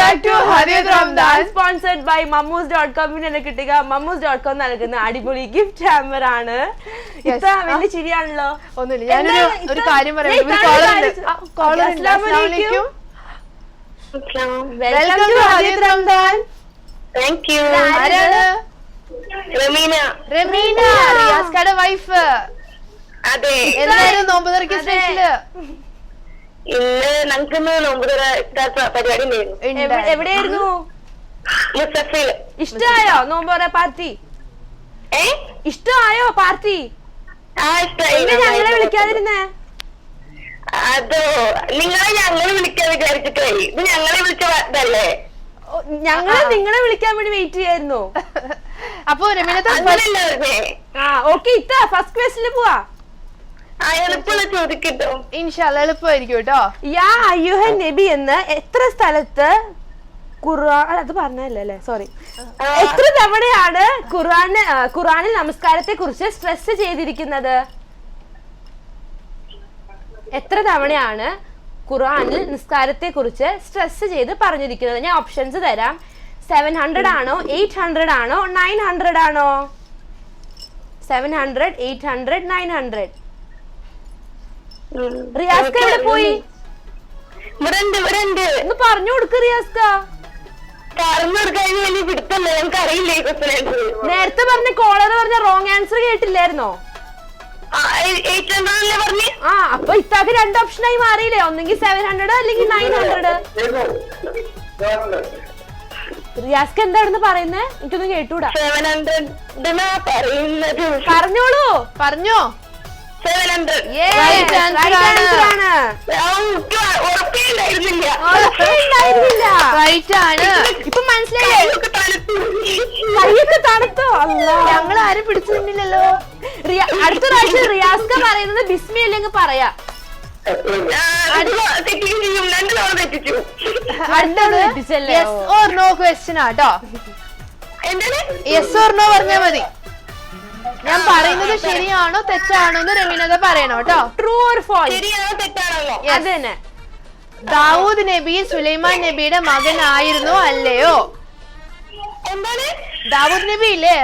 back to Hadiyat Ramdan, sponsored by Mammuz.com. കിട്ടുക Mammuz.com നൽകുന്ന അടിപൊളി ഗിഫ്റ്റ് ഹാമർ ആണ്. ഇത്ര വലിയ ചിരിയാണല്ലോ. ഒന്നുമില്ല, ഞാനൊരു കാര്യം പറയാം. Welcome to Hadiyath Ramdan. Thank you. ആരാണ്? റമീന, റിയാസ്കയുടെ വൈഫ്. അതെ. എന്തായാലും നോമ്പ് തുറക്ക് സ്പെഷ്യല്. ഇന്ന് ഞങ്ങൾക്കിന്ന് നോമ്പ് തുറ പരിപാടി ഉണ്ടായിരുന്നു. എവിടെയായിരുന്നു? മുസഫിൽ. ഇഷ്ടമായോ നോമ്പ് തുറ പാർട്ടി? ഇഷ്ടമായോ പാർട്ടി? ഞങ്ങളെ വിളിക്കാതിരുന്നേ? അതോ, നിങ്ങളെ ഞങ്ങള് വിളിക്കാൻ വിചാരിച്ചിട്ടേ. ഇത് ഞങ്ങളെ വിളിച്ചതല്ലേ? ഞങ്ങള് നിങ്ങളെ വിളിക്കാൻ വേണ്ടി വെയിറ്റ് ചെയ്യായിരുന്നു. അപ്പൊ രമീനത്തെ ഓക്കെ, ഇത്ത ഫസ്റ്റ് ക്വസ്റ്റിന് പോവാ. ചോദിക്കട്ടോ? ഇൻഷാല്ലാ എളുപ്പമായിരിക്കും കേട്ടോ. യാ അയ്യുഹൻ നബി എന്ന് എത്ര സ്ഥലത്ത് അത് പറഞ്ഞല്ലേ, സോറി, എത്ര തവണയാണ് ഖുർആനിൽ നമസ്കാരത്തെ കുറിച്ച് സ്ട്രെസ് ചെയ്തിരിക്കുന്നത്? എത്ര തവണയാണ് ഖുർആനിൽ നിസ്കാരത്തെ കുറിച്ച് സ്ട്രെസ് ചെയ്ത് പറഞ്ഞിരിക്കുന്നത്? ഞാൻ ഓപ്ഷൻസ് തരാം. 700 ആണോ, 800 ആണോ, 900 ആണോ? 700, 800, 900. റിയാസ്ക എവിടെ പോയി? ഒന്ന് പറഞ്ഞു കൊടുക്ക് റിയാസ്ക. നേരത്തെ പറഞ്ഞ കോളർ പറഞ്ഞ റോങ് ആൻസർ കേട്ടില്ലായിരുന്നോ? അപ്പൊ ഇത്താക്ക് 2 ഓപ്ഷനായി മാറിയില്ലേ? ഒന്നെങ്കിൽ 700 അല്ലെങ്കിൽ 900. റിയാസ്ക എന്താണെന്ന് പറയുന്നേ? എനിക്കൊന്നും കേട്ടൂടാ. പറഞ്ഞോളൂ. പറഞ്ഞോ. 700. ഇപ്പൊ മനസ്സിലായില്ലേ? കൈയൊക്കെ തണുത്തോ? ഞങ്ങൾ ആരും പിടിച്ചു നിന്നില്ലല്ലോ. അടുത്ത പ്രാവശ്യം റിയാസ്ക പറയുന്നത് ബിസ്മി അല്ലെങ്കിൽ പറയാ. യെസ് ഓർ നോ ക്വസ്റ്റ്യൻ ആട്ടോ. യെസ് ഓർ നോ പറഞ്ഞാ മതി. ഞാൻ പറയുന്നത് ശരിയാണോ തെറ്റാണോ എന്ന് രമീനത പറയണോ കേട്ടോ. True or false? ശരിയാണോ തെറ്റാണോ? അത് തന്നെ. ദാവൂദ് നബി സുലൈമാൻ നബിയുടെ മകനായിരുന്നോ അല്ലയോ? ദാവൂദ് നബി ഇല്ലേ?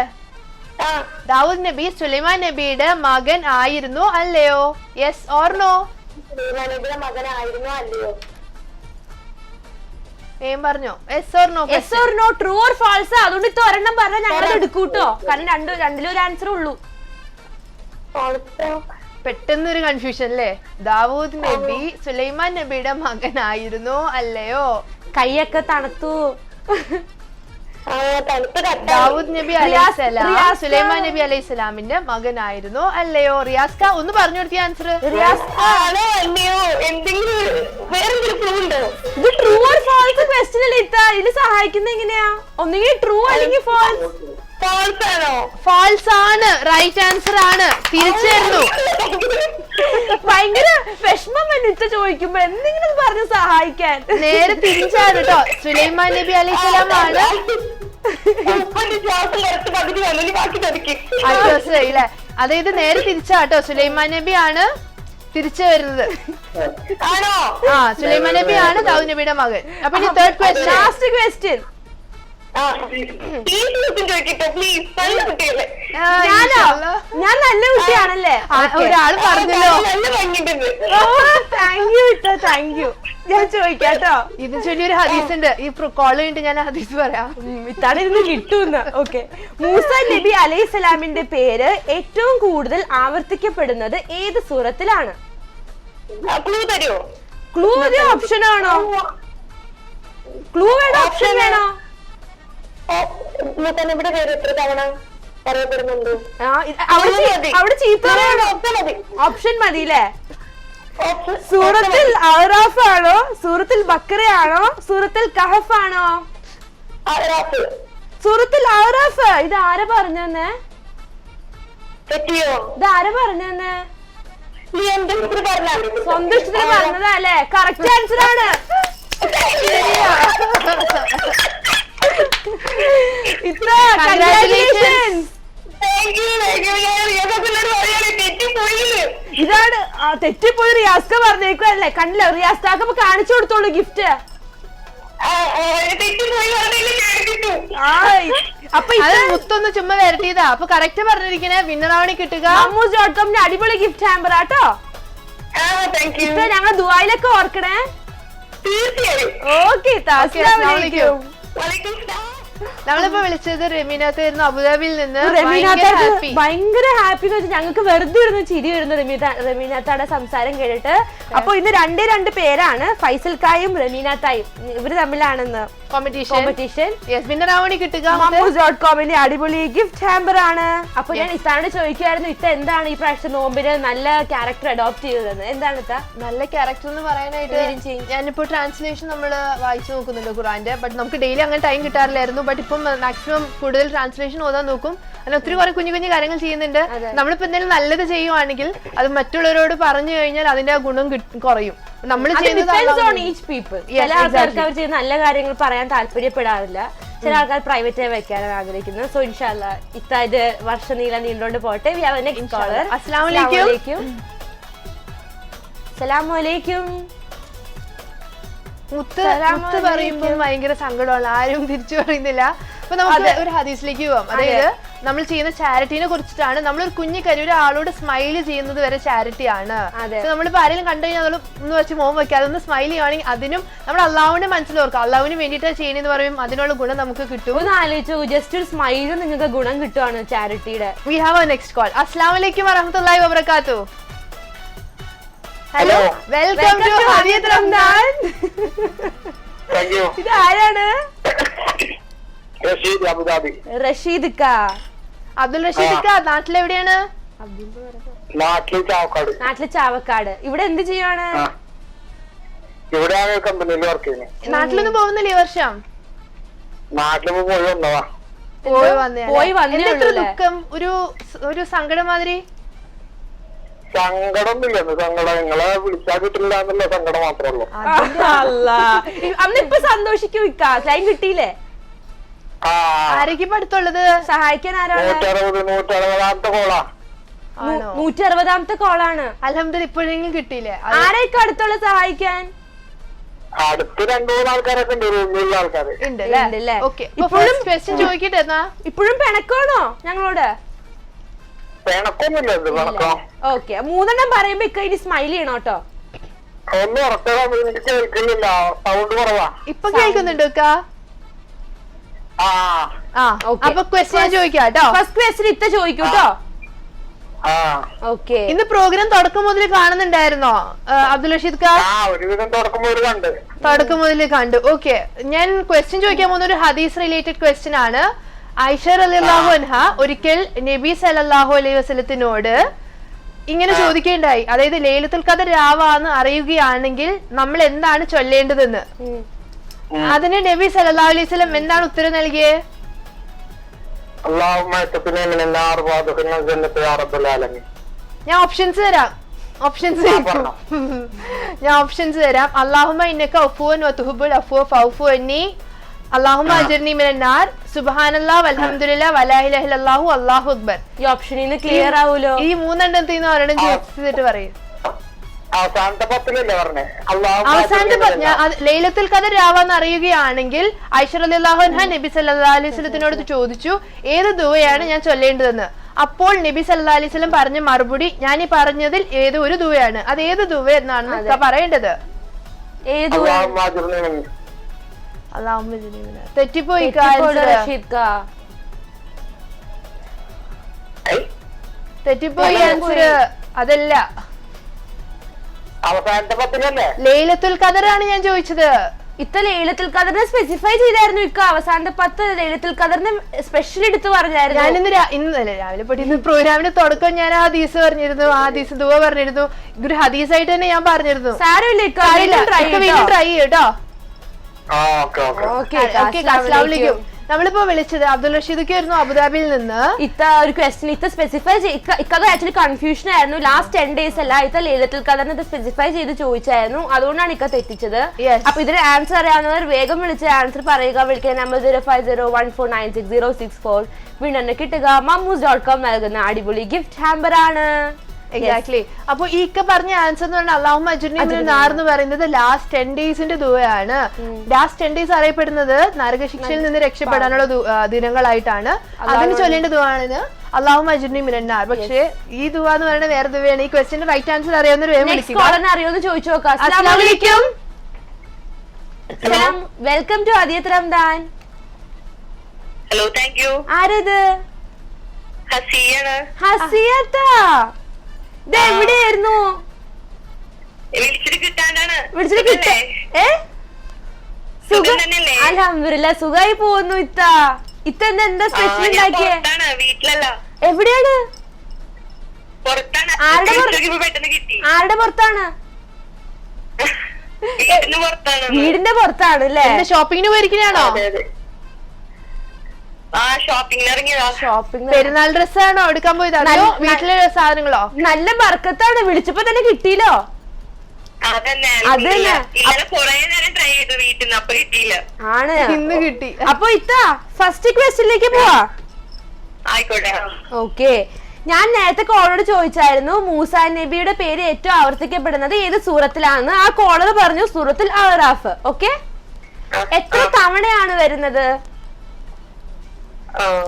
ദാവൂദ് നബി സുലൈമാൻ നബിയുടെ മകൻ ആയിരുന്നോ അല്ലയോ? Yes or no? മകനായിരുന്നോ അല്ലയോ? പറഞ്ഞോ. Yes or no? Yes or no, true or false. അതുകൊണ്ട് ഇത്ര ഒരെണ്ണം പറഞ്ഞാൽ ഞങ്ങൾ എടുക്കൂട്ടോ. കാരണം രണ്ടിലും ഒരു ആൻസർ ഉള്ളൂ. പെട്ടെന്നൊരു കൺഫ്യൂഷൻ അല്ലേ? ദാവൂദ് നബി സുലൈമാൻ നബിയുടെ മകനായിരുന്നോ അല്ലയോ? കൈയൊക്കെ തണുത്തു. ദാവൂദ് നബി അലൈഹിസ്സലാം സുലൈമാൻ നബി അലൈഹിസ്സലാമിന്റെ മകനായിരുന്നോ അല്ലയോ? റിയാസ്ക ഒന്ന് പറഞ്ഞു കൊടുത്തിയ ആൻസർ. ഇത് ട്രൂ ഓർ ഫാൾസ് ക്വസ്റ്റ്യൻ അല്ലേ ഇത്ത? ഇതിൽ സഹായിക്കുന്ന എങ്ങനെയാ? ഒന്നുകിൽ ട്രൂ അല്ലെങ്കിൽ ഫാൾസ്. ഫാൾസ് ആണ്. റൈറ്റ് ആൻസർ ആണ്. തിരിച്ചു. ഭയങ്കര വിഷമം ഇത്ത ചോദിക്കുമ്പോ എന്തെങ്കിലും പറഞ്ഞ് സഹായിക്കാൻ. നേരെ തിരിച്ചാണ് കേട്ടോ. സുലൈമാൻ നബി അലൈഹിസ്സലാം ആണ്. അതായത് നേരെ തിരിച്ചാട്ടോ. സുലൈമാൻ നബി ആണ് തിരിച്ചു വരുന്നത്. സുലൈമാൻ നബി ആണ് ദാവൂദ് നബിയുടെ മകൻ. അപ്പൊ ഇനി തേർഡ് ക്വസ്റ്റ്യൻ, ലാസ്റ്റ് ക്വസ്റ്റ്യൻ. ഞാൻ നല്ല കുട്ടിയാണല്ലേ? ഒരാള് പറഞ്ഞല്ലോ. താങ്ക് യു ഇട്ടോ, താങ്ക് യു. ഞാൻ ചോദിക്കാട്ടോ. ഇത് ചൊല്ലിയൊരു ഹദീസ് ഉണ്ട്. ഈ കോൾ കഴിഞ്ഞിട്ട് ഞാൻ ഹദീസ് പറയാം. ഇതാണ് ഇരുന്ന് കിട്ടൂന്ന്. ഓക്കെ. മൂസ നബി അലൈഹിസ്സലാമിന്റെ പേര് ഏറ്റവും കൂടുതൽ ആവർത്തിക്കപ്പെടുന്നത് ഏത് സൂറത്തിലാണ്? ക്ലൂ ഓപ്ഷൻ ആണോ? ക്ലൂ വേണോ ഓപ്ഷൻ വേണോ? അവിടെ ചീത്ത ഓപ്ഷൻ മതിയില്ലേ? സൂറത്തുൽ അറാഫ് ആണോ, സൂറത്തുൽ ബക്കറ ആണോ, സൂറത്തുൽ കഹഫ് ആണോ? സൂറത്തുൽ അറാഫ്. ഇത് ആരാ പറഞ്ഞെന്നേ? ഇത് ആരാ പറഞ്ഞെന്നേ? സ്വന്തം ഇഷ്ടത്തിന് പറഞ്ഞതാ അല്ലേ? കറക്റ്റ് ആൻസർ ആണ്. ഇതാണ് തെറ്റിപ്പോയി റിയാസ്ക പറഞ്ഞേക്കുവല്ലേ? കണ്ടില്ല? റിയാസ്കാക്ക് കാണിച്ചു കൊടുത്തോളൂ ഗിഫ്റ്റ്. തെറ്റിപ്പോയി പറഞ്ഞില്ല ഞാൻ കിട്ടു. അപ്പൊ അത് മുത്തൊന്ന് ചുമ്മാ വരട്ടിയതാ. അപ്പൊ കറക്റ്റ് പറഞ്ഞിരിക്കണേ വിന്നറാവണി കിട്ടുക mammooz.comന്റെ അടിപൊളി ഗിഫ്റ്റ് ഹാമ്പർ ആട്ടോ. Thank you. ഇപ്പൊ ഞങ്ങളെ ദുബായിലൊക്കെ ഓർക്കണേ. തീർച്ചയായും. ഓക്കെ അസ്സലാമലൈക്കും. വലൈക്കും സലാം. നമ്മളിപ്പോ വിളിച്ചത് റെമീനാത്തായിരുന്നു അബുദാബിയിൽ നിന്ന്. റമീനാത്ത ഭയങ്കര ഹാപ്പി എന്ന് വെച്ചാൽ ഞങ്ങൾക്ക് വെറുതെ ഇരുന്ന് ചിരി വരുന്നു റമീനാത്തയുടെ സംസാരം കേട്ടിട്ട്. അപ്പൊ ഇന്ന് രണ്ട് പേരാണ്, ഫൈസൽക്കായും റമീനാത്തായും. ഇവര് തമ്മിലാണെന്ന് കോമ്പറ്റീഷൻ. വിന്നറാവണി കിട്ടുക mammooz.comന്റെ അടിപൊളി ഗിഫ്റ്റ് ഹാമ്പർ ആണ്. അപ്പൊ ഞാൻ ഇത്താനോട് ചോദിക്കുമായിരുന്നു, ഇത്ത എന്താണ് ഈ പ്രാവശ്യം നോമ്പിന് നല്ല ക്യാരക്ടർ അഡോപ്റ്റ് ചെയ്തത്? എന്താണ് ഇത്ത നല്ല ക്യാരക്ടർ എന്ന് പറയാനായിട്ട്? ഞാനിപ്പോ ട്രാൻസ്ലേഷൻ നമ്മള് വായിച്ചു നോക്കുന്നുണ്ട് ഖുറാന്റെ. ബട്ട് നമുക്ക് ഡെയിലി അങ്ങനെ ടൈം കിട്ടാറില്ലായിരുന്നു. ബട്ട് ഇപ്പം മാക്സിമം കൂടുതൽ ട്രാൻസ്ലേഷൻ ഓതാൻ നോക്കും. അങ്ങനെ ഒത്തിരി കുറെ കുഞ്ഞു കുഞ്ഞു കാര്യങ്ങൾ ചെയ്യുന്നുണ്ട്. നമ്മളിപ്പോ എന്തെങ്കിലും നല്ലത് ചെയ്യുവാണെങ്കിൽ അത് മറ്റുള്ളവരോട് പറഞ്ഞു കഴിഞ്ഞാൽ അതിന്റെ ആ ഗുണം കുറയും. നമ്മൾ ചില ആൾക്കാർക്ക് അവർ ചെയ്യുന്ന നല്ല കാര്യങ്ങൾ പറയാൻ താല്പര്യപ്പെടാറില്ല. ചില ആൾക്കാർ പ്രൈവറ്റായി വെക്കാനാണ് ആഗ്രഹിക്കുന്നത്. സോ ഇൻഷാല്ലാ ഇത്തായത് വർഷനീളം നീണ്ടോണ്ട് പോട്ടെ. അസ്സലാമലൈക്കും. മുത്ത് പറയുമ്പോൾ ഭയങ്കര സങ്കടമാണ്, ആരും തിരിച്ചു പറയുന്നില്ല. അപ്പൊ നമുക്ക് ഒരു ഹദീസിലേക്ക് പോവാം. അതായത് നമ്മൾ ചെയ്യുന്ന ചാരിറ്റിനെ കുറിച്ചിട്ടാണ്. നമ്മളൊരു കുഞ്ഞു കരി ഒരാളോട് സ്മൈൽ ചെയ്യുന്നത് വരെ ചാരിറ്റി ആണ്. നമ്മളിപ്പോ ആരെങ്കിലും കണ്ടു കഴിഞ്ഞാൽ ഒന്ന് വെച്ച് മോൻ വെക്കാതെ ഒന്ന് സ്മൈൽ ചെയ്യുവാണെങ്കിൽ അതിനും നമ്മൾ അള്ളാഹുവിന്റെ മനസ്സിലോർക്കും. അള്ളാഹുവിന് വേണ്ടിയിട്ടാണ് ചെയ്യുന്നതെന്ന് പറയും, അതിനുള്ള ഗുണം നമുക്ക് കിട്ടും. ഒന്ന് ആലോചിച്ചു, ജസ്റ്റ് ഒരു സ്മൈലും നിങ്ങൾക്ക് ഗുണം കിട്ടുവാണ് ചാരിറ്റിയുടെ. We have a next call. അസ്സലാമലൈക്കും വറഹ്മത്തുള്ളാഹി വബറകാതുഹു. Hello, welcome to Hadiyath Ramadan. ഇത് ആരാണ്? റഷീദ്, അബുദാബി. റഷീദ് അബ്ദുൽ റഷീദ് നാട്ടിലെവിടെയാണ്? നാട്ടില് ചാവക്കാട്. ഇവിടെ എന്ത് ചെയ്യുവാണ്? നാട്ടിലൊന്നും പോകുന്നില്ല ഈ വർഷം? പോയി വന്നേ ഉള്ളൂ. ദുഃഖം, ഒരു സങ്കടം മാതിരി? സങ്കടമൊന്നുമില്ല, സങ്കടം നിങ്ങളെ വിളിച്ചാൽ കിട്ടില്ല എന്നുള്ള സങ്കടം മാത്രമേ ഉള്ളൂ. അന്നിപ്പൊ സന്തോഷിക്കും. ലൈൻ കിട്ടിയില്ലേ? ആരൊക്കെ അടുത്തുള്ളത്? സഹായിക്കാൻ ആരാണ്? 160ാമത്തെ കോളാണ്. അൽഹംദുലില്ലാ ഇപ്പോഴെങ്കിലും കിട്ടിയില്ലേ? ആരൊക്കെ അടുത്തുള്ള സഹായിക്കാൻ? അടുത്ത് 2-3 ആൾക്കാരൊക്കെ ഉണ്ട്, ആൾക്കാര് ഉണ്ട്. ഇപ്പോഴും ക്വസ്റ്റ്യൻ ചോദിക്കട്ടെ. ഇപ്പോഴും പിണക്കാണോ ഞങ്ങളോട്? പിണക്കൊന്നുമില്ല. ഓക്കെ, 3 പറയുമ്പോ ഇനി സ്മൈൽ ചെയ്യണം കേട്ടോ. ഒന്നും ഉറപ്പാണ്, എനിക്ക് കേൾക്കുന്നില്ല, സൗണ്ട് കുറവാ. ഇപ്പൊ കേൾക്കുന്നുണ്ടോ? അപ്പൊ ക്വസ്റ്റ്യൻ ചോദിക്കാം കേട്ടോ. ഫസ്റ്റ് ക്വസ്റ്റ്യൻ ഇത്ത ചോദിക്കൂ കേട്ടോ. ഓക്കെ, ഇന്ന് പ്രോഗ്രാം തുടക്കം മുതൽ കാണുന്നുണ്ടായിരുന്നോ അബ്ദുൽ റഷീദ്? തുടക്കം മുതൽ കണ്ടു. ഓക്കെ, ഞാൻ ക്വസ്റ്റ്യൻ ചോദിക്കാൻ പോകുന്ന ഒരു ഹദീസ് റിലേറ്റഡ് ക്വസ്റ്റ്യൻ ആണ്. ആയിഷ റളിയല്ലാഹു അൻഹ ഒരിക്കൽ നബി സല്ലല്ലാഹു അലൈഹി വസല്ലത്തിനോട് ഇങ്ങനെ ചോദിക്കേണ്ടായി, അതായത് ലൈലത്തുൽ ഖദർ രാവാന്ന് അറിയുകയാണെങ്കിൽ നമ്മൾ എന്താണ് ചൊല്ലേണ്ടതെന്ന്. അതിന് നബി സല്ലല്ലാഹു അലൈഹി വസല്ലം എന്താണ് ഉത്തരം നൽകിയത്? ഞാൻ ഓപ്ഷൻസ് തരാം. അല്ലാഹുമ്മ ഇന്നക അഫ്വുൻ വതുഹിബ്ബുൽ അഫ്വ ഫഅഫു അന്നി, അല്ലാഹുമ്മ അജിർനി മിനൻ നാർ, സുബ്ഹാനല്ലാഹ് വൽഹംദുലില്ലാഹ് വലാ ഇലാഹ ഇല്ലല്ലാഹു അല്ലാഹു അക്ബർ. ഈ ഓപ്ഷനിന്ന് ക്ലിയർ ആവൂലോ? ഈ 3 എണ്ണത്തിൽ ഒരെണ്ണം ചോദിച്ചിട്ട് പറയും. ലൈലത്തുൽ ഖദർ രാവാന്ന് അറിയുകയാണെങ്കിൽ ആയിഷ റളിയല്ലാഹു അൻഹ നബി സല്ലല്ലാഹു അലൈഹി വസല്ലത്തിനോട് ചോദിച്ചു ഏത് ദുആയാണ് ഞാൻ ചൊല്ലേണ്ടതെന്ന്. അപ്പോൾ നബി സല്ലല്ലാഹു അലൈഹി വസല്ലം പറഞ്ഞ മറുപടി ഞാൻ ഈ പറഞ്ഞതിൽ ഏതോ ഒരു ദുആയാണ്. അത് ഏത് ദുആ എന്നാണ് പറയേണ്ടത്? തെറ്റിപ്പോയി. തെറ്റിപ്പോയി ആൻസർ. അതല്ല, ലൈലത്തുൽ ഖദർ ആണ് ഞാൻ ചോദിച്ചത്. ഇത്ത ലൈലത്തുൽ ഖദറിനെ സ്പെസിഫൈ ചെയ്തായിരുന്നു. ഇക്ക അവസാനത്തെ 10 ലൈലത്തുൽ ഖദറിനെ സ്പെഷ്യൽ എടുത്ത് പറഞ്ഞായിരുന്നു. ഞാൻ ഇന്നലെ രാവിലെ പഠിക്കുന്ന പ്രോഗ്രാമിന്റെ തുടക്കം ഞാൻ ആ ഹദീസ് പറഞ്ഞിരുന്നു, ആ ഹദീസ് ദുആ പറഞ്ഞിരുന്നു. ഇതൊരു ഹദീസായിട്ട് തന്നെ ഞാൻ പറഞ്ഞിരുന്നു. സാരമില്ല, വീണ്ടും ട്രൈ ചെയ്യട്ടോ. അസ്സലാമലൈക്കും. നമ്മളിപ്പോ വിളിച്ചത് അബ്ദുൽ റഷീദായിരുന്നു അബുദാബിയിൽ നിന്ന്. ഇത്ത ഒരു ക്വസ്റ്റ്യൻ ഇത്ത സ്പെസിഫൈ ഇക്കത് ആക്ച്വലി കൺഫ്യൂഷൻ ആയിരുന്നു. ലാസ്റ്റ് 10 days അല്ല, ഇത്ത ലൈലത്തുൽ ഖദറിനെ സ്പെസിഫൈ ചെയ്ത് ചോദിച്ചായിരുന്നു. അതുകൊണ്ടാണ് ഇക്ക തെറ്റിച്ചത്. അപ്പൊ ഇതിന് ആൻസർ അറിയാവുന്നവർ വേഗം വിളിച്ച് ആൻസർ പറയുക. വിളിക്കാൻ നമ്പർ 0501496064. വിന്നറിന് കിട്ടുക mammooz.com നൽകുന്ന അടിപൊളി ഗിഫ്റ്റ് ഹാമ്പർ ആണ്. എക്സാക്ട്ലി. അപ്പൊ ഈ പറഞ്ഞ ആൻസർ എന്ന് പറഞ്ഞാൽ അല്ലാഹുമ്മ അജ്ർനി മിനൻ നാർ എന്ന് പറയുന്നത് ലാസ്റ്റ് 10 ഡേയ്സിന്റെ ദുആയാണ്. ലാസ്റ്റ് 10 ഡേയ്സ് അറിയപ്പെടുന്നത് നരകശിക്ഷയിൽ നിന്ന് രക്ഷപ്പെടാനുള്ള ദിനങ്ങളായിട്ടാണ്. അതിന് ചൊല്ലേണ്ട ദുആണ് അല്ലാഹുമ്മ അജ്ർനി മിനൻ നാർ. പക്ഷേ ഈ ദുആ എന്ന് പറയുന്നത് വേറെ ദുആയാണ്. ഈ ക്വസ്റ്റ്യന്റെ റൈറ്റ് ആൻസർ അറിയാവുന്ന ഒരു വേഗം വിളിക്കുക. അറിയോന്ന് ചോദിച്ചു നോക്കാം. അസ്സലാമു അലൈക്കും. Welcome to Hadiyat Ramadan. Hello, thank you. ആരത്? ഹസിയാണ്. ഹസിയത്താ, ഇത് എവിടെയായിരുന്നു? വിളിച്ചിട്ട് കിട്ടാണ്ടാണ്. വിളിച്ചിട്ട് കിട്ടേ? അൽഹംദുലില്ലാ, സുഖായി പോകുന്നു. ഇത്ത എന്താ സ്പെഷ്യൽ ഉണ്ടാക്കിയേ? വീട്ടിലല്ല. എവിടെയാണ്? ആരുടെ പുറത്താണ്? വീടിന്റെ പുറത്താണ് അല്ലേ? ഷോപ്പിങ്ങിന് പോയിരിക്കണോ? ഷോപ്പിംഗ്. പെരുന്നാൾ ഡ്രസ്സാണോ എടുക്കാൻ പോയത്? അതോ വീട്ടിലെ സാധനങ്ങളോ? നല്ല ബർക്കത്താണ്, വിളിച്ചപ്പോ തന്നെ കിട്ടിയില്ലോ. ആണ്, ഇന്ന് കിട്ടി. അപ്പൊ ഫസ്റ്റ് ക്വസ്റ്റ്യനിലേക്ക് പോവാ. ഓക്കെ, ഞാൻ നേരത്തെ കോളോട് ചോദിച്ചായിരുന്നു മൂസാ നബിയുടെ പേര് ഏറ്റവും ആവർത്തിക്കപ്പെടുന്നത് ഏത് സൂറത്തിലാണെന്ന്. ആ കോളർ പറഞ്ഞു സൂറത്തുൽ അഅറാഫ്. ഓക്കെ, എത്ര തവണയാണ് വരുന്നത്?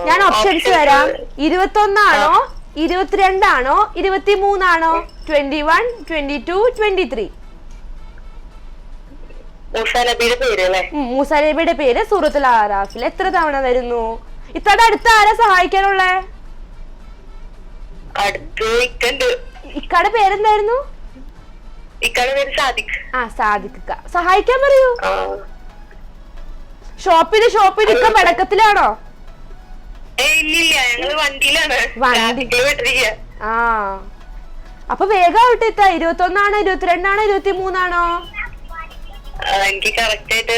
ഞാൻ ഓപ്ഷൻസ് തരാം. 21 ആണോ, 22 ആണോ, 23 ആണോ, 21, 22, 23? മൂസാ നബിയുടെ പേര് സൂറത്തുൽ അഅറാഫിൽ എത്ര തവണ വരുന്നു? ഇത്തടെ അടുത്ത് ആരാ സഹായിക്കാനുള്ളേ? ഇക്കടെ പേരെന്തായിരുന്നു? സാദിഖ്. സഹായിക്കാൻ പറയൂ. ഷോപ്പില് ഇക്ക മടക്കത്തിലാണോ? വണ്ടി. ആ, അപ്പൊ വേഗം ആവട്ടെ. 21 ആണോ, 22 ആണോ, 23 ആണോ? എനിക്ക് കറക്റ്റ് ആയിട്ട്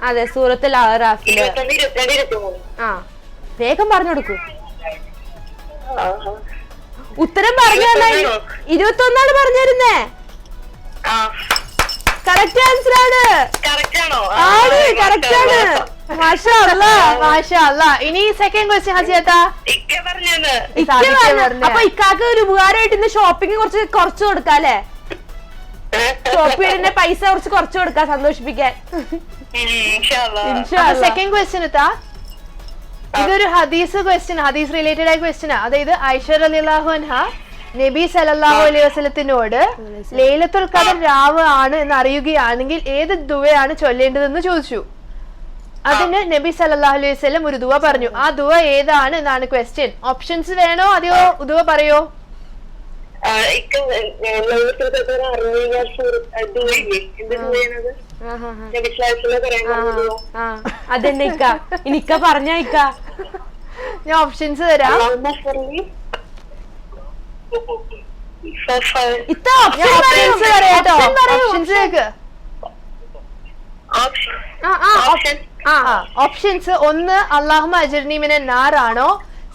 അതെ, സൂറത്തുൽ അഅറാഫില്. ആ, വേഗം പറഞ്ഞു കൊടുക്കൂ. ഉത്തരം പറഞ്ഞു. 21 ആണ് പറഞ്ഞിരുന്നേ. കറക്റ്റ് ആൻസർ ആണ്. കറക്റ്റ് ആണ്. മാഷാ അല്ലാ. ഇനി സെക്കൻഡ് ക്വസ്റ്റ്യൻ ഹസിയത്ത. അപ്പൊ ഇക്കാക്ക് ഒരു ഉപകാരമായിട്ട് ഇന്ന് ഷോപ്പിംഗ് കുറച്ച് കൊടുക്കാല്ലേ? ഷോപ്പിങ്ങിന്റെ പൈസ കുറച്ച് കൊടുക്കാം, സന്തോഷിപ്പിക്കാൻ. സെക്കൻഡ് ക്വസ്റ്റ്യൻ ഇതൊരു ഹദീസ് ക്വസ്റ്റ്യൻ, ഹദീസ് റിലേറ്റഡ് ആയ ക്വസ്റ്റ്യൻ. അതായത് ആയിഷ റളിയല്ലാഹു അൻഹ നബി സല്ലല്ലാഹു അലൈഹി വസല്ലത്തിനോട് ലൈലത്തുൽ ഖദർ രാവ് ആണ് എന്ന് അറിയുകയാണെങ്കിൽ ഏത് ദുആയാണ് ചൊല്ലേണ്ടതെന്ന് ചോദിച്ചു. അതിന് നബി സല്ലല്ലാഹു അലൈഹി വസല്ലം ഒരു ദുആ പറഞ്ഞു. ആ ദുആ ഏതാണ് എന്നാണ് ക്വസ്റ്റ്യൻ. ഓപ്ഷൻസ് വേണോ അതെയോ ദുആ പറയോ? അതെന്നെ ഇക്ക പറഞ്ഞ. ഞാൻ ഓപ്ഷൻസ് തരാം. ഓപ്ഷൻസ് 1 അല്ലാഹുമ്മ അജ്ർനി മിനൻ നാർ ആണോ,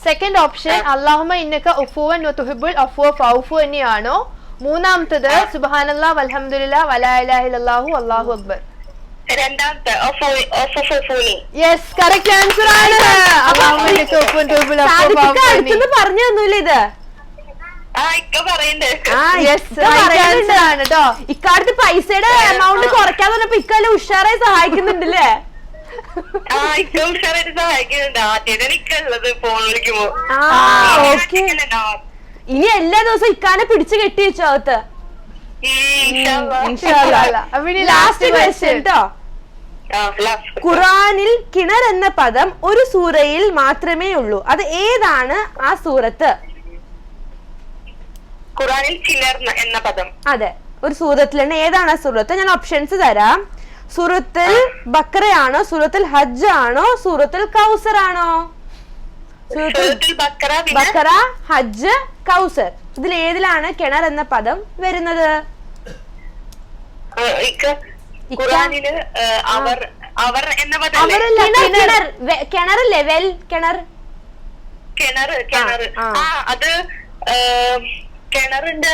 സെക്കൻഡ് ഓപ്ഷൻ അല്ലാഹുമ്മ ഇന്നക ഉഫുവൻ വതുഹിബ്ബുൽ അഫ്വ ഫഅഫു അനിയാണോ, മൂന്നാമത്തേത് സുബ്ഹാനല്ലാഹ് വൽഹംദുലില്ലാഹ് വലാ ഇലാഹ ഇല്ലല്ലാഹു അല്ലാഹു അക്ബർ. യെസ്, കറക്റ്റ് ആൻസർ ആണ്. അല്ലാഹുമ്മ ഇന്നക ഉഫുവൻ വതുഹിബ്ബുൽ അഫ്വ ഫഅഫു അനി പറഞ്ഞു തന്നൂലേ ഇത്? ഇക്കാലത്ത് പൈസയുടെ എമൗണ്ട് കുറയ്ക്കാൻ പറഞ്ഞപ്പോ ഇക്കല്ല ഉഷാറായി സഹായിക്കുന്നുണ്ടല്ലേ? ഇനി എല്ലാ ദിവസവും ഇക്കാനെ പിടിച്ചു കെട്ടി വെച്ചോ അകത്ത്. ലാസ്റ്റ് ക്വസ്റ്റ്യൻ ട്ടോ. ഖുറാനിൽ കിണർ എന്ന പദം ഒരു സൂറയിൽ മാത്രമേ ഉള്ളൂ. അത് ഏതാണ് ആ സൂറത്ത്? ഖുറാനിൽ ചിലർ എന്ന പദം. അതെ, ഒരു സൂറത്തിലാണ്. ഏതാണ് ആ സൂറത്ത്? ഞാൻ ഓപ്ഷൻസ് തരാം. സൂറത്തുൽ ബക്കറയാണോ, സൂറത്തുൽ ഹജ്ജ് ആണോ, സൂറത്തുൽ കൗസർ ആണോ? ബക്കറ, ഹജ്ജ്, കൗസർ. ഇതിൽ ഏതിലാണ് കിണർ എന്ന പദം വരുന്നത്? കിണറല്ലേ? വെൽ, കിണർ. അത് കിണറിന്റെ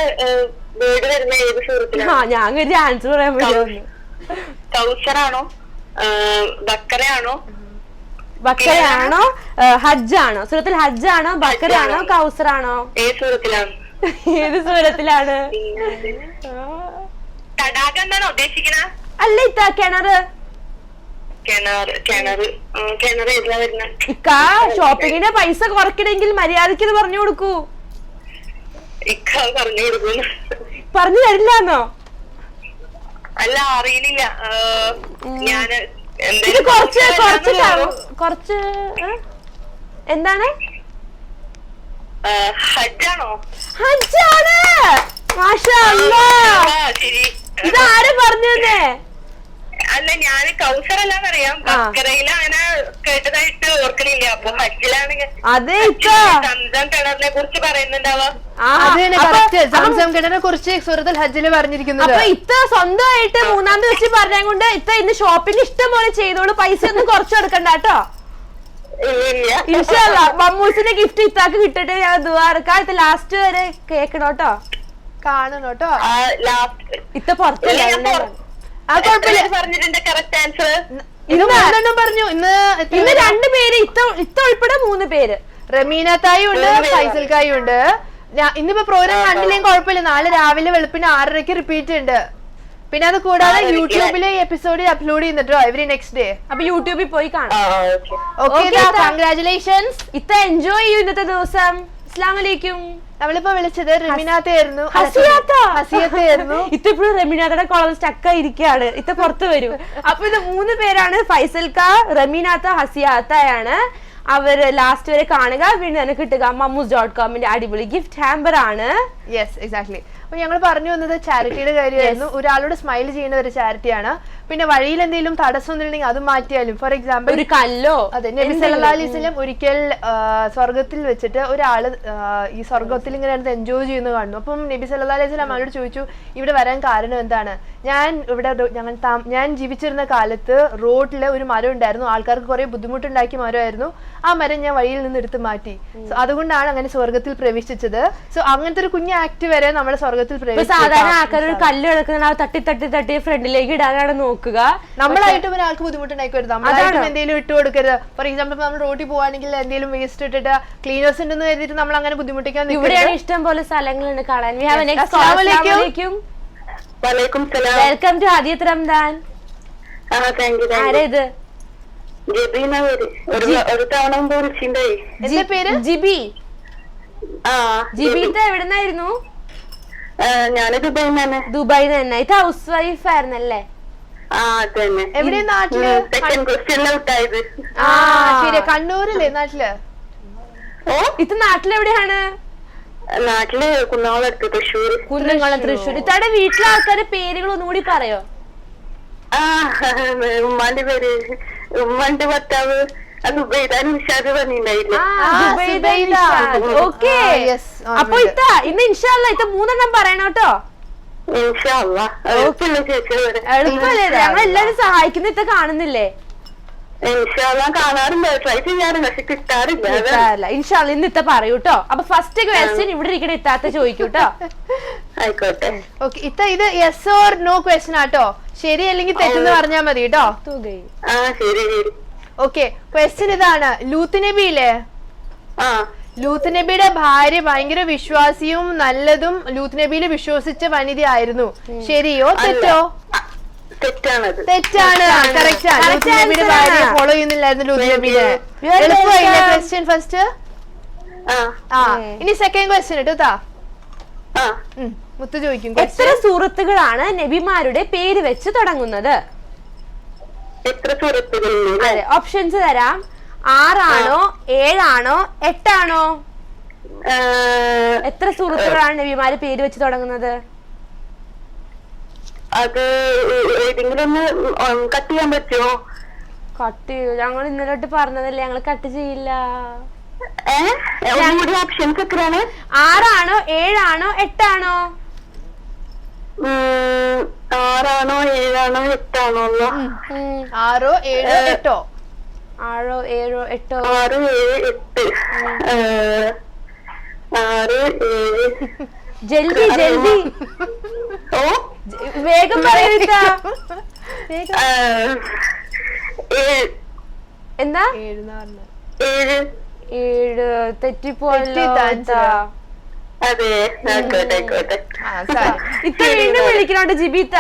വീട് വരുന്ന ഏത് സൂറത്തിലാണ്? ഞാൻ ഒരു ആൻസർ പറയാൻ പറ്റുമോ? കൗസറാണോ, ബക്കറയാണോ, ബക്കറയാണോ ഹജ്ജാണോ? സൂറത്തുൽ ഹജ്ജാണോ, ബക്കറാണോ, കൗസറാണോ? ഏത് സൂറത്തിലാണ്? ഏത് സൂറത്തിലാണ്? തടാകം എന്നാണ് ഉദ്ദേശിക്കണ? അല്ല ഇത്ത കിണറ്. കിണറ് ഏതിലാ വരുന്ന? ഇക്ക ഷോപ്പിങ്ങിന്റെ പൈസ കുറയ്ക്കണമെങ്കിൽ മര്യാദക്ക് ഇത് പറഞ്ഞു കൊടുക്കൂ. ഇക്ക പറഞ്ഞു കൊടുക്കുന്നു. പറഞ്ഞു തരില്ലാന്നോ? അല്ല അറിയില്ല. ഞാന് ഇത് കുറച്ച് എന്താണ്? ഹജ്ജാണോ? ഹജ്ജാണ്. മാഷാ അല്ലാഹ്. ശരി. ഇതാരും പറഞ്ഞു തന്നെ? അല്ല ഞാന് കൗസറല്ലാന്നറിയാം, ബക്കറയില് അങ്ങനെ കേട്ടതായിട്ട് ഓർക്കണില്ല. അപ്പൊ ഹജ്ജിലാണെങ്കിൽ അതെ സംസം കിണറിനെ കുറിച്ച് പറയുന്നുണ്ടാവാം. സംസം കിണറിനെ കുറിച്ച് സൂറത്തുൽ ഹജ്ജില് പറഞ്ഞിരിക്കുന്നത്. അപ്പൊ ഇത്ത സ്വന്തമായിട്ട് മൂന്നാം ദിവസം പറഞ്ഞ കൊണ്ട് ഇത്ത ഇന്ന് ഷോപ്പിംഗ് ഇഷ്ടം പോലെ ചെയ്തോളൂ, പൈസ ഒന്നും കുറച്ച് കൊടുക്കണ്ട കേട്ടോ. ഇൻഷാ അല്ലാഹ് മമ്മൂസിന്റെ ഗിഫ്റ്റ് ഇത്താക്ക് കിട്ടട്ടെ. ഞാൻ ദുആ എടുക്കാം. ഇത് ലാസ്റ്റ് വരെ കേൾക്കണം കേട്ടോ, കാണണം കേട്ടോ. ഇത്ത പുറത്തല്ല പറഞ്ഞിട്ടുണ്ട് കറക്റ്റ് ആൻസർ. ഇത് മൂന്നെണ്ണം പറഞ്ഞു. ഇന്ന് 2 പേര്, ഇത്ത ഉൾപ്പെടെ 3 പേര്. റമീന തായും ഉണ്ട്, ഫൈസൽ കായും ഉണ്ട്. ഇന്നിപ്പോ പ്രോഗ്രാം കണ്ടില്ലെങ്കിൽ കുഴപ്പമില്ല, നാളെ രാവിലെ വെളുപ്പിന് 6:30 റിപ്പീറ്റ് ഉണ്ട്. പിന്നെ അത് കൂടാതെ യൂട്യൂബിലെ എപ്പിസോഡ് അപ്ലോഡ് ചെയ്യുന്നുണ്ടോ എവറി നെക്സ്റ്റ് ഡേ. അപ്പൊ യൂട്യൂബിൽ പോയി കാണാം. കൺഗ്രാറ്റുലേഷൻസ്. ഇത്ത എൻജോയ് ചെയ്യൂ ഇന്നത്തെ ദിവസം. അസ്സലാമു അലൈക്കും. നമ്മളിപ്പോ വിളിച്ചത് റമീനാത്തായിരുന്നു. ഇത്ത ഇപ്പോഴും റമീനാത്തയുടെ കോളേജ് സ്റ്റക്കായി ഇരിക്കുകയാണ്. ഇത്ത പുറത്ത് വരും. അപ്പൊ ഇത് 3 പേരാണ്. ഫൈസൽക്ക, റമീനാത്ത, ഹസിയാത്തയാണ്. അവര് ലാസ്റ്റ് വരെ കാണുക. വീണ്ടും തന്നെ കിട്ടുക mammuz.com അടിപൊളി ഗിഫ്റ്റ് ഹാമ്പർ ആണ്. Yes exactly. അപ്പൊ ഞങ്ങൾ പറഞ്ഞു വന്നത് ചാരിറ്റിയുടെ കാര്യമായിരുന്നു. ഒരാളോട് സ്മൈൽ ചെയ്യുന്ന ഒരു ചാരിറ്റിയാണ്. പിന്നെ വഴിയിൽ എന്തെങ്കിലും തടസ്സം ഒന്നുമില്ലെങ്കിൽ അത് മാറ്റിയാലും, ഫോർ എക്സാമ്പിൾ ഒരു കല്ലോ. അതെ, നബി സല്ലല്ലാഹു അലൈഹി വസല്ലം ഒരിക്കൽ സ്വർഗത്തിൽ വെച്ചിട്ട് ഒരാള് ഈ സ്വർഗത്തിൽ ഇങ്ങനെ എൻജോയ് ചെയ്യുന്നത് കാണുന്നു. അപ്പം നബി സല്ലല്ലാഹു അലൈഹി വസല്ലം അവരോട് ചോദിച്ചു, ഇവിടെ വരാൻ കാരണം എന്താണ്? ഞാൻ ജീവിച്ചിരുന്ന കാലത്ത് റോഡില് ഒരു മരം ഉണ്ടായിരുന്നു, ആൾക്കാർക്ക് കുറെ ബുദ്ധിമുട്ടുണ്ടാക്കിയ മരമായിരുന്നു. ആ മരം ഞാൻ വഴിയിൽ നിന്ന് എടുത്ത് മാറ്റി. അതുകൊണ്ടാണ് അങ്ങനെ സ്വർഗത്തിൽ പ്രവേശിച്ചത്. സോ അങ്ങനത്തെ ഒരു കുഞ്ഞു ആക്ട് വരെ നമ്മുടെ സ്വർഗത്തിൽ പ്രവേശിച്ചു. സാധാരണ ആൾക്കാർ ഒരു കല്ല് കിടക്കുന്ന തട്ടി തട്ടി തട്ടി ഫ്രണ്ടിലേക്ക് ഇടാനാണ് നോക്കുക. നമ്മളായിട്ടും ഒരാൾക്ക് ബുദ്ധിമുട്ടുണ്ടാക്കരുത്, നമ്മളായിട്ടും എന്തെങ്കിലും ഇട്ട് കൊടുക്കരുത്. ഫോർ എക്സാമ്പിൾ നമ്മൾ റോഡിൽ പോവാണെങ്കിൽ എന്തെങ്കിലും വേസ്റ്റ് ഇട്ടിട്ട് ക്ലീനേഴ്സ് ഉണ്ടെന്ന് കരുതിയിട്ട് നമ്മൾ അങ്ങനെ ബുദ്ധിമുട്ടിക്കാൻ. ഇവിടെയാണ് ഇഷ്ടം പോലെ സ്ഥലങ്ങളുണ്ട് കാണാൻ. Welcome to Hadiyat Ramadan. ആരേത്? ജിബി. ജിബിത്തെ എവിടുന്നായിരുന്നു? ദുബായിൽ തന്നെ. ഇത് ഹൗസ് വൈഫ് ആയിരുന്നല്ലേ? എവിടെ നാട്ടില്? ശരി, കണ്ണൂരല്ലേ നാട്ടില്? ഇത് നാട്ടിലെവിടെയാണ്? നാട്ടില് കുന്നംകുളം, തൃശ്ശൂർ. കുന്നംകുളം, തൃശ്ശൂർ. ഇത്തടെ വീട്ടിലെ ആൾക്കാരുടെ പേരുകൾ ഒന്നുകൂടി പറയോ? ഉമ്മാന്റെ പേര്, ഉമ്മാന്റെ ഭർത്താവ് അപ്പൊ ഇന്ന് ഇൻഷാല്ല ഇത് 3 എണ്ണം പറയണം കേട്ടോ. എളുപ്പല്ലേ? ഞങ്ങൾ എല്ലാരും സഹായിക്കുന്ന ഇത്ത കാണുന്നില്ലേ? കാണാറുണ്ട്, ട്രൈ ചെയ്യാറുണ്ട്, പക്ഷെ കിട്ടാറില്ല. ഇൻഷാല്ല ഇന്ന് ഇത്ത പറയൂട്ടോ. അപ്പൊ ഫസ്റ്റ് ക്വസ്റ്റ്യൻ ഇവിടെ ഇരിക്കണ ഇത്താത്ത ചോദിക്കൂട്ടോ. ആയിക്കോട്ടെ. ഓക്കെ, ഇത്ത ഇത് യെസ് ഓർ നോ ക്വസ്റ്റ്യൻ ആട്ടോ. ശരി അല്ലെങ്കിൽ തെറ്റെന്ന് പറഞ്ഞാൽ മതി കേട്ടോ. ശരി. ഓക്കെ, ക്വസ്റ്റ്യൻ ഇതാണ്. ലൂത്ത് നബിയില്ലേ, ലൂത്ത് നബിയുടെ ഭാര്യ ഭയങ്കര വിശ്വാസിയും നല്ലതും ലൂത്ത് നബിയിൽ വിശ്വസിച്ച വനിതയായിരുന്നു. ശരിയോ തെറ്റോ? തെറ്റാണത്. തെറ്റാണ്. കറക്റ്റ് ആണ്. ലൂത്ത് നബിയുടെ ഭാര്യ ഫോളോ ചെയ്യുന്നില്ലായിരുന്നു ലൂത്ത് നബിയെ. എളുപ്പമായില്ലേ ക്വസ്റ്റ്യൻ ഫസ്റ്റ്? ഇനി സെക്കൻഡ് ക്വസ്റ്റ്യൻ കേട്ടോ. മുത്ത് ചോദിക്കും, എത്ര സൂറത്തുകളാണ് നബിമാരുടെ പേര് വെച്ച് തുടങ്ങുന്നത്? എത്ര സൂറത്തുകൾ? അതെ, ഓപ്ഷൻസ് തരാം. 6 ആണോ 7 ആണോ 8 ആണോ? എത്ര സൂറത്തുകളാണ് നബിമാര് പേര് വെച്ച് തുടങ്ങുന്നത്? അത് ഏതെങ്കിലും ഒന്ന് കട്ട് ചെയ്യാൻ പറ്റുമോ? കട്ട് ചെയ്യൂ. ഞങ്ങൾ ഇന്നലോട്ട് പറഞ്ഞതല്ലേ, ഞങ്ങൾ കട്ട് ചെയ്യില്ല. ഓപ്ഷൻസ് എത്രയാണ്? 6 ആണോ 7 ആണോ 8 ആണോ? 6 ആണോ 7 ആണോ 8 ആണോ? 6 7 8 6 7 8 6 7 8 6 7. ജൽദി ജൽദി, വേഗം പറയൂട്ടാ. എന്താ 7. 7 തെറ്റിപ്പോയല്ലോ അതെ ആയിക്കോട്ടെ ഇത്ത വീണ്ടും വിളിക്കണോണ്ട് ജിബിത്ത.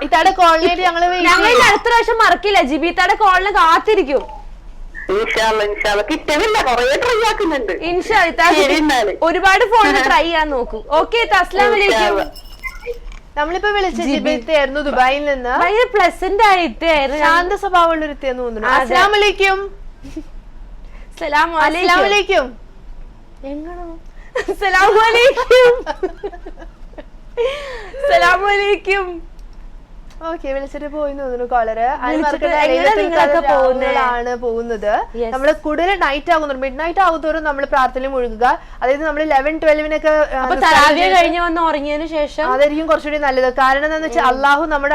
ഇത്താടെ കോളിനായിട്ട് ഞങ്ങള് ഞങ്ങൾ അടുത്ത പ്രാവശ്യം മറക്കില്ല, ജിബിത്തയുടെ കോളിന് കാത്തിരിക്കും. കിട്ടുന്നില്ല, കൊറേ ട്രൈ ആക്കുന്നുണ്ട്. ഒരുപാട് ഫോണിൽ ട്രൈ ചെയ്യാൻ നോക്കും. ഓക്കെ, അസ്സലാമു അലൈക്കും. നമ്മളിപ്പോ വിളിച്ച ജിബിത്തായിരുന്നു ദുബായിൽ നിന്ന്. ഭയങ്കര പ്ലസന്റ് ആയിട്ടായിരുന്നു, ശാന്ത സ്വഭാവമുള്ള ഒരു തോന്നുന്നു. അസ്സലാമു അലൈക്കും. അസ്സലാമു അലൈക്കും. എങ്ങനോ അസ്സലാമു അലൈക്കും. അസ്സലാമു അലൈക്കും. ഓക്കെ, വിളിച്ചിട്ട് പോയി തോന്നുന്നു കോളറ്. ആണ് പോകുന്നത്. നമ്മള് കൂടുതൽ നൈറ്റ് ആകുന്നു, മിഡ് നൈറ്റ് ആകുന്നതോറും നമ്മൾ പ്രാർത്ഥന മുഴുകുക. അതായത് നമ്മൾ 11-12 കഴിഞ്ഞ് വന്ന് ഉറങ്ങിയതിനു ശേഷം അതായിരിക്കും കുറച്ചുകൂടി നല്ലത്. കാരണം എന്താണെന്ന് വെച്ചാൽ അള്ളാഹു നമ്മുടെ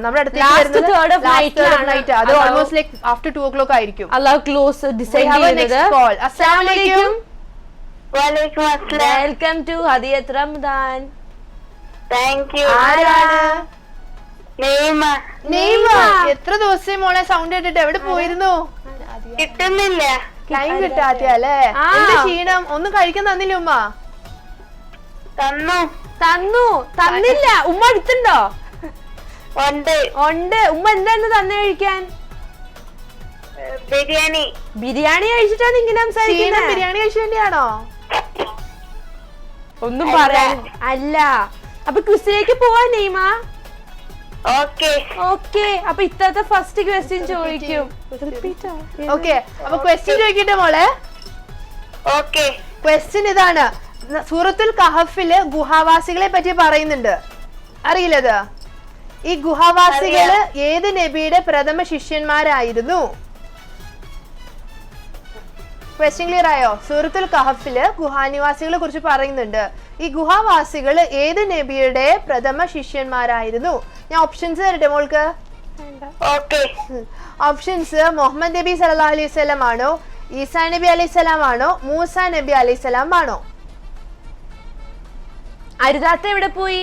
നമ്മുടെ അടുത്ത് അത് ഓൾമോസ്റ്റ് ലൈക്ക് ആഫ്റ്റർ 2 o'clock ആയിരിക്കും. അള്ളാഹു ക്ലോസ് ഡിസൈഡ് ചെയ്യുന്നത്. അസ്സലാമു അലൈക്കും. Welcome to Hadiyat Ramadan. Thank you. ആരാണ്? നെയ്മ. എത്ര ദിവസം മോളെ സൗണ്ട് കേട്ടിട്ട് എവിടെ പോയിരുന്നു? കിട്ടുന്നില്ല, ടൈം കിട്ടാത്തല്ലേ? എന്ത് ക്ഷീണം? ഒന്നും കഴിക്കാൻ തന്നില്ല ഉമ്മ? തന്നില്ല. ഉമ്മ അടുത്തുണ്ടോ? ഉണ്ട്. ഉമ്മ എന്താന്ന് തന്നെ കഴിക്കാൻ? ബിരിയാണി കഴിച്ചിട്ടാണ് ഇങ്ങനെ സംസാരിക്കുന്നത്? ബിരിയാണി കഴിച്ചു വേണ്ടിയാണോ? ഒന്നും പറയാൻ അല്ല. അപ്പൊ ക്വിസിലേക്ക് പോവാ നെയ്മ? ഓക്കെ, അപ്പൊ ഇത്തത്തെ ഫസ്റ്റ് ക്വസ്റ്റ്യൻ ചോദിക്കും. ഓക്കെ, അപ്പൊ ക്വസ്റ്റ്യൻ ചോദിക്കട്ടെ മോളെ? ക്വസ്റ്റ്യൻ ഇതാണ്. സൂറത്തുൽ കഹഫില് ഗുഹാവാസികളെ പറ്റി പറയുന്നുണ്ട്, അറിയില്ലത്? ഈ ഗുഹാവാസികള് ഏത് നബിയുടെ പ്രഥമ ശിഷ്യന്മാരായിരുന്നു? ക്വസ്റ്റ്യൻ ക്ലിയർ ആയോ? സൂറത്തുൽ കഹഫില് ഗുഹാനിവാസികളെ കുറിച്ച് പറയുന്നുണ്ട്. ഈ ഗുഹാവാസികള് ഏത് നബിയുടെ പ്രഥമ ശിഷ്യന്മാരായിരുന്നു? ഞാൻ ഓപ്ഷൻസ് തരട്ടെ മോൾക്ക്? ഓപ്ഷൻസ്: മുഹമ്മദ് നബി സല്ലല്ലാഹു അലൈഹി വസല്ലം ആണോ, ഈസാ നബി അലൈഹിസ്സലാം ആണോ, മൂസ നബി അലൈഹിസ്സലാം ആണോ? അരുതാത്ത എവിടെ പോയി?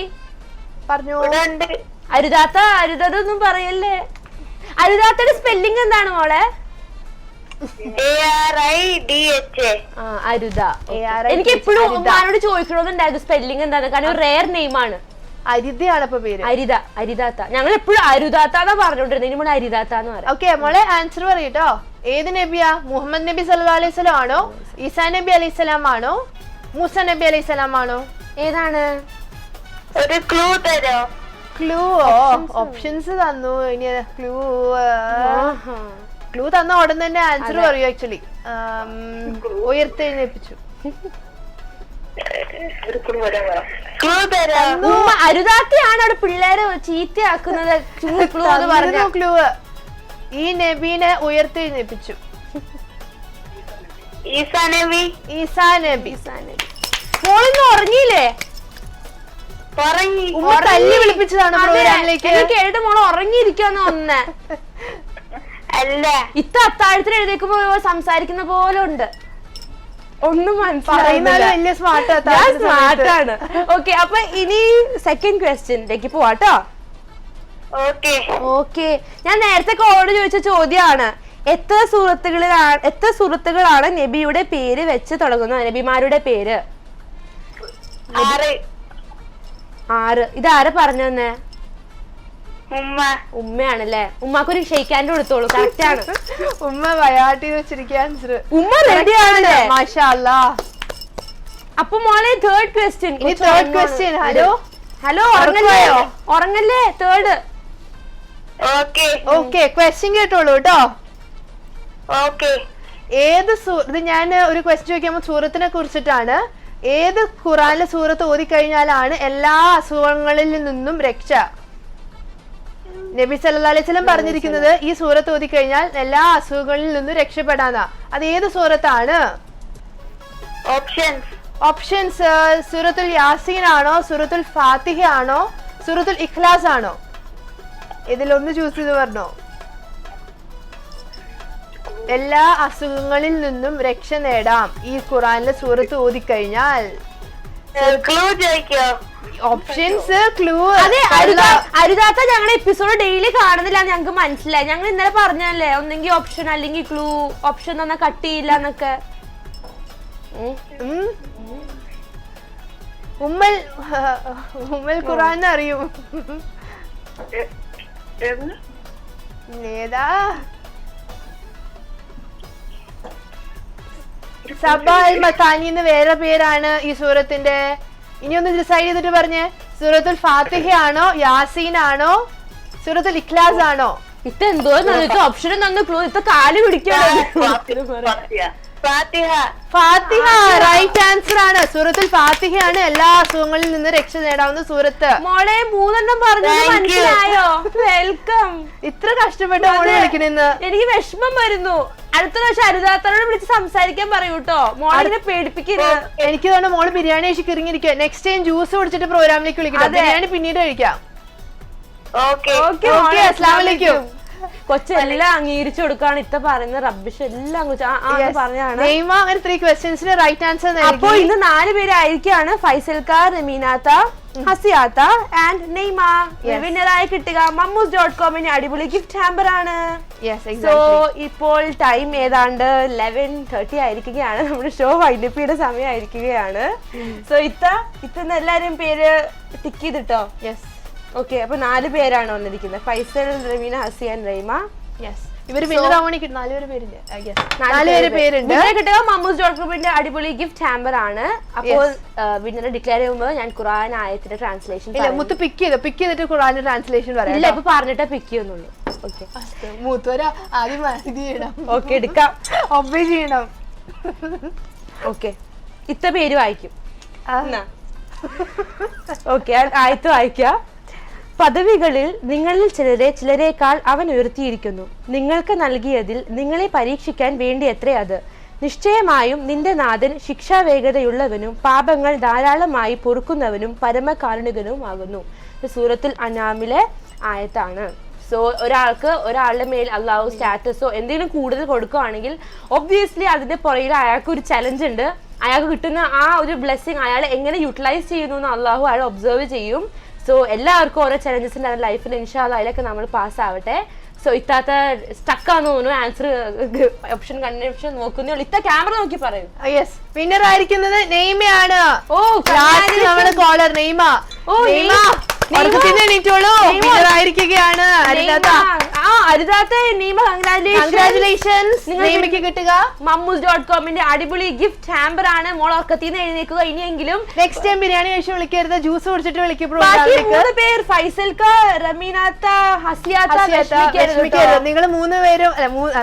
പറഞ്ഞു. അരുതാത്തൊന്നും പറയല്ലേ. അരുതാത്തയുടെ സ്പെല്ലിംഗ് എന്താണ് മോളെ? അരുത. എനിക്ക് എപ്പോഴും ഉമ്മാനോട് ചോദിക്കണമെന്നുണ്ടായിരുന്നു സ്പെല്ലിംഗ് എന്താണ്, കാരണം റെയർ നെയിം ആണ്. അരിതയാണ് ഇപ്പൊ പേര്. അരിതാത്ത. ഞങ്ങൾ എപ്പോഴും അരുതാത്താന്നാ പറഞ്ഞോണ്ടിരുന്നത്, ഇനി അരിതാത്താന്ന് പറയാം. ഓക്കെ മോളെ, ആൻസർ പറയട്ടോ. ഏത് നബിയാ? മുഹമ്മദ് നബി സല്ലല്ലാഹു അലൈഹി വസല്ലം ആണോ, ഈസാ നബി അലൈഹിസ്സലാം ആണോ, മൂസ നബി അലൈഹിസ്സലാം ആണോ? ഏതാണ്? ഒരു ക്ലൂ തരോ? ക്ലൂ? ഓപ്ഷൻസ് തന്നു. ഇനി ക്ലൂ തന്ന ഉടൻ തന്നെ ആൻസർ പറയൂ. ആക്ച്വലി ഉയർത്തെഴുന്നേപ്പിച്ചു. അരുതാത്തയാണ് അവിടെ പിള്ളേരെ ചീത്തയാക്കുന്നത്. ക്ലൂ: ഈ നബീനെ ഉയർത്തെഴുന്നേപ്പിച്ചു. ഈസാ നബി. മോളിന്ന് ഉറങ്ങിയില്ലേ? തല്ലി വിളിപ്പിച്ചതാണ് പ്രോഗ്രാമിലേക്ക്. കേട്ട് മോള് ഉറങ്ങിയിരിക്കാന്ന് ഒന്ന്. അല്ല, അത്താഴത്തിന് എഴുതേക്കുമ്പോ സംസാരിക്കുന്ന പോലെ ഉണ്ട്. ഒന്നും വലിയ സ്മാർട്ടാണ്. ഓക്കെ, അപ്പൊ ഇനി സെക്കൻഡ് ക്വസ്റ്റ്യനിലേക്ക് പോവാട്ടോ. ഓക്കെ, ഞാൻ നേരത്തെ കോളോട് ചോദിച്ച ചോദ്യമാണ്, എത്ര സൂറത്തുകളാണ് നബിയുടെ പേര് വെച്ച് തുടങ്ങുന്നത്? നബിമാരുടെ പേര് 6. ഇതാരെ പറഞ്ഞു തന്നെ? ഉമ്മയാണല്ലേ? ഉമ്മാക്കൊരു ഷെയ്ക്കാൻഡ് കൊടുത്തോളൂ. കറക്റ്റ് ആണ്. ഉമ്മ വയാട്ടി വെച്ചിരിക്കുക ആൻസർ. ഉമ്മ റെഡിയാണല്ലേ? മാഷാ അല്ലാഹ്. അപ്പൊ മോളെ തേർഡ് ക്വസ്റ്റ്യൻ. ഹലോ ഉറങ്ങല്ലേ? തേർഡ്. ഓക്കെ, ക്വസ്റ്റ്യൻ കേട്ടോളൂ കേട്ടോ. ഏത് ഇത് ഞാൻ ഒരു ക്വസ്റ്റ്യൻ ചോദിക്കുമ്പോൾ സൂറത്തിനെ കുറിച്ചിട്ടാണ്. ഏത് ഖുറാനിലെ സൂറത്ത് ഓതിക്കഴിഞ്ഞാലാണ് എല്ലാ അസുഖങ്ങളിൽ നിന്നും രക്ഷ? നബി സല്ലല്ലാഹു അലൈഹി വസല്ലം പറഞ്ഞിരിക്കുന്നത് ഈ സൂറത്ത് ഓതിക്കഴിഞ്ഞാൽ എല്ലാ അസുഖങ്ങളിൽ നിന്നും രക്ഷപ്പെടാനാ. അത് ഏത് സൂറത്താണ്? ഓപ്ഷൻസ്: സൂറത്തുൽ യാസീൻ ആണോ, സൂറത്തുൽ ഫാത്തിഹ ആണോ, സൂറത്തുൽ ഇഖ്ലാസ് ആണോ? ഇതിലൊന്ന് ചൂസ് ചെയ്ത് പറഞ്ഞോ. എല്ലാ അസുഖങ്ങളിൽ നിന്നും രക്ഷ നേടാം ഈ ഖുറാനിലെ സൂറത്ത് ഓതിക്കഴിഞ്ഞാൽ. ക്ലൂ ചോദിക്കോ? Options clue. അതെ, അരുതാത്ത ഞങ്ങളുടെ എപ്പിസോഡ് ഡെയിലി കാണുന്നില്ല, ഞങ്ങൾക്ക് മനസ്സിലായി. ഞങ്ങൾ ഇന്നലെ പറഞ്ഞല്ലേ ഒന്നെങ്കിൽ ഓപ്ഷൻ അല്ലെങ്കിൽ ക്ലൂ. ഓപ്ഷൻ തന്നാ കട്ട് ചെയ്യില്ല എന്നൊക്കെ. ഉമ്മൽ ഖുറാൻ അറിയും. ഏതാ? സബ അൽ മത്താനി എന്ന് വേറെ പേരാണ് ഈ സൂറത്തിന്റെ. ഇനി ഒന്ന് ഡിസൈഡ് ചെയ്തിട്ട് പറഞ്ഞേ. സൂറത്തുൽ ഫാത്തിഹ ആണോ, യാസീൻ ആണോ, സൂറത്തുൽ ഇഖ്ലാസ് ആണോ? ഇതെന്തോ ഓപ്ഷൻ തന്നു ക്ലൂ. ഇത്ത കാല് പിടിക്കാണ്. ഫാത്തിഹ റൈറ്റ് ആൻസർ ആണ്. സൂറത്തുൽ ഫാത്തിഹ ആണ് എല്ലാ അസുഖങ്ങളിൽ നിന്ന് രക്ഷ നേടാവുന്ന സൂറത്ത്. മോളെ 3 പറഞ്ഞത് മനസ്സിലായോ? വെൽക്കം. ഇത്ര കഷ്ടപ്പെട്ട മോളെ വിളിക്കണെന്ന് എനിക്ക് വിഷമം വരുന്നു. അടുത്ത പ്രാവശ്യം അരുതാത്തനോട് വിളിച്ച് സംസാരിക്കാൻ പറയൂട്ടോ. മോളെ പേടിപ്പിക്കരുത്. എനിക്ക് തോന്നുന്നു മോള് ബിരിയാണി കഴിച്ച് കിറങ്ങിയിരിക്കുക. നെക്സ്റ്റ് ടൈം ജ്യൂസ് കുടിച്ചിട്ട് പ്രോഗ്രാമിലേക്ക് വിളിക്കണം. ബിരിയാണി പിന്നീട് കഴിക്കാം. അസ്സലാമു അലൈക്കും. കൊച്ചെല്ലാം അംഗീകരിച്ചു കൊടുക്കാണ്. ഇത്ത പറയുന്ന റബ്ബിഷ് എല്ലാം പറഞ്ഞാണ്. അങ്ങനെ 3 ക്വസ്റ്റ്യൻസിന് റൈറ്റ് ആൻസർ. അപ്പൊ ഇന്ന് 4 പേരായിരിക്കാണ്. ഫൈസൽക്ക, റമീനാത്ത, ഹസിയാത്ത ആൻഡ് നെയ്മ. വിന്നറായി കിട്ടുക mammuz.com-ന്റെ അടിപൊളി ഗിഫ്റ്റ് ഹാമ്പർ ആണ്. സോ ഇപ്പോൾ ടൈം ഏതാണ്ട് 11:30 ആയിരിക്കുകയാണ്. നമ്മുടെ ഷോ വൈൻഡപ്പിയുടെ സമയമായിരിക്കുകയാണ്. സോ ഇത്തന്ന് എല്ലാരും പേര് ടിക്ക് ചെയ്തിട്ടോ. ഓക്കെ, അപ്പൊ 4 പേരാണ് വന്നിരിക്കുന്നത്. ഫൈസൽ, റമീന, ഹസിയാൻ, റൈമ. ഇവര് വിന്നറാവണി 4 പേരുണ്ട്. കിട്ടുക mammuz.com-ന്റെ അടിപൊളി ഗിഫ്റ്റ് ഹാമ്പർ ആണ്. അപ്പോൾ വിന്നറെ ഡിക്ലെയർ ചെയ്യുമ്പോൾ ഞാൻ ഖുർആൻ ആയത്തിന്റെ ട്രാൻസ്ലേഷൻ മുത്ത് പിക്ക് ചെയ്തിട്ട് ഖുർആന്റെ ട്രാൻസ്ലേഷൻ പറയാം. ഇല്ല, ഇപ്പൊ പറഞ്ഞിട്ടേ പിക്ക് ചെയ്യുന്നുള്ളൂ. ഓക്കെ, മൂത്തോര ആദ്യം ഇത് ചെയ്യണം. ഓക്കെ, എടുക്കാം. ഒബേ ചെയ്യണം. ഓക്കെ, ഇത്ത പേര് വായിക്കും. ഓക്കെ, ആയത്ത് വായിക്കാം. പദവികളിൽ നിങ്ങളിൽ ചിലരേക്കാൾ അവൻ ഉയർത്തിയിരിക്കുന്നു. നിങ്ങൾക്ക് നൽകിയതിൽ നിങ്ങളെ പരീക്ഷിക്കാൻ വേണ്ടിയത്രേ അത്. നിശ്ചയമായും നിന്റെ നാഥൻ ശിക്ഷാവേഗതയുള്ളവനും പാപങ്ങൾ ധാരാളമായി പൊറുക്കുന്നവനും പരമകാരുണികനുമാകുന്നു. സൂറത്തുൽ അനാമിലെ ആയത്താണ്. സോ ഒരാളുടെ മേൽ അള്ളാഹു സ്റ്റാറ്റസോ എന്തെങ്കിലും കൂടുതൽ കൊടുക്കുകയാണെങ്കിൽ ഒബ്വിയസ്ലി അതിന്റെ പുറകിൽ അയാൾക്ക് ഒരു ചലഞ്ച് ഉണ്ട്. അയാൾക്ക് കിട്ടുന്ന ആ ഒരു ബ്ലെസ്സിങ് അയാൾ എങ്ങനെ യൂട്ടിലൈസ് ചെയ്യുന്നു എന്ന് അള്ളാഹു അയാൾ ഒബ്സർവ് ചെയ്യും. സോ എല്ലാവർക്കും ഓരോ ചലഞ്ചസ് ഉണ്ട് ലൈഫിൽ. ഇൻഷാ അല്ലാഹ് അതിലൊക്കെ നമ്മൾ പാസ് ആവട്ടെ. സോ ഇത്താത്ത സ്റ്റക്കാന്ന് തോന്നുന്നു. ആൻസർ ഓപ്ഷൻ കൺഫ്യൂഷൻ നോക്കുന്നേ ഉള്ളൂ. ഇത്ത ക്യാമറ നോക്കി പറയും. വിന്നർ ആയിരിക്കുന്നത് നെയ്മയാണ്. ഓ, നമ്മുടെ കോളർ നെയ്മ. ആയിരിക്കുകയാണ്. കിട്ടുക mammuz.com-ന്റെ അടിപൊളി ഗിഫ്റ്റ് ഹാമ്പർ ആണ്. മോൾ ഉറക്കത്തിന്ന് എഴുന്നേക്കുക. ഇനിയെങ്കിലും നെക്സ്റ്റ് ടൈം ബിരിയാണി കഴിച്ച് വിളിക്കരുത്, ജ്യൂസ് കുടിച്ചിട്ട് വിളിക്കും. പേര് ഫൈസൽക്ക, റമീനാത്ത, ഹസിയാത്ത. നിങ്ങൾ 3 പേരും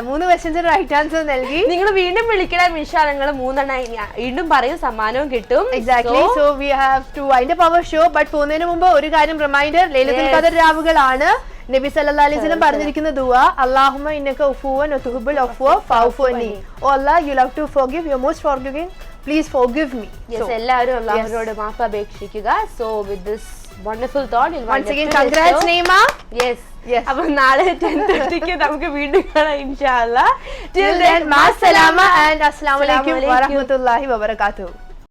3 ക്വസ്റ്റ്യൻസിന് റൈറ്റ് ആൻസർ നൽകി. നിങ്ങൾ വീണ്ടും വിളിക്കണം. ഇൻഷാ അല്ലാഹ് നിങ്ങൾ 3 വീണ്ടും പറയും, സമ്മാനവും കിട്ടും. Exactly. So we have to wind up our show. But പോകുന്നതിന് മുമ്പ് ഒരു കാര്യം റിമൈൻഡർ. ലൈലത്തുൽ ഖദർ രാവുകളാണ്. നബി സല്ലല്ലാഹു അലൈഹി വസല്ലം പറഞ്ഞിരിക്കുന്ന ദുആ അല്ലാഹുമ്മ ഇന്നക ഉഫുവൻ വതുഹിബ്ബുൽ അഫ്വ ഫഅഫു അന്നി. O Allah, you love to forgive, you are most forgiving, please forgive me. Yes, എല്ലാവരും അല്ലാഹുവോട് മാഫ് അപേക്ഷിക്കുക. So with this wonderful thought once again congrats Naima. Yes, അപ്പോൾ നാളെ 10:30 നമുക്ക് വീണ്ടും കാണാം ഇൻഷാ അല്ലാഹ്. Till then, ma salama and assalamu alaikum wa rahmatullahi wa barakatuh.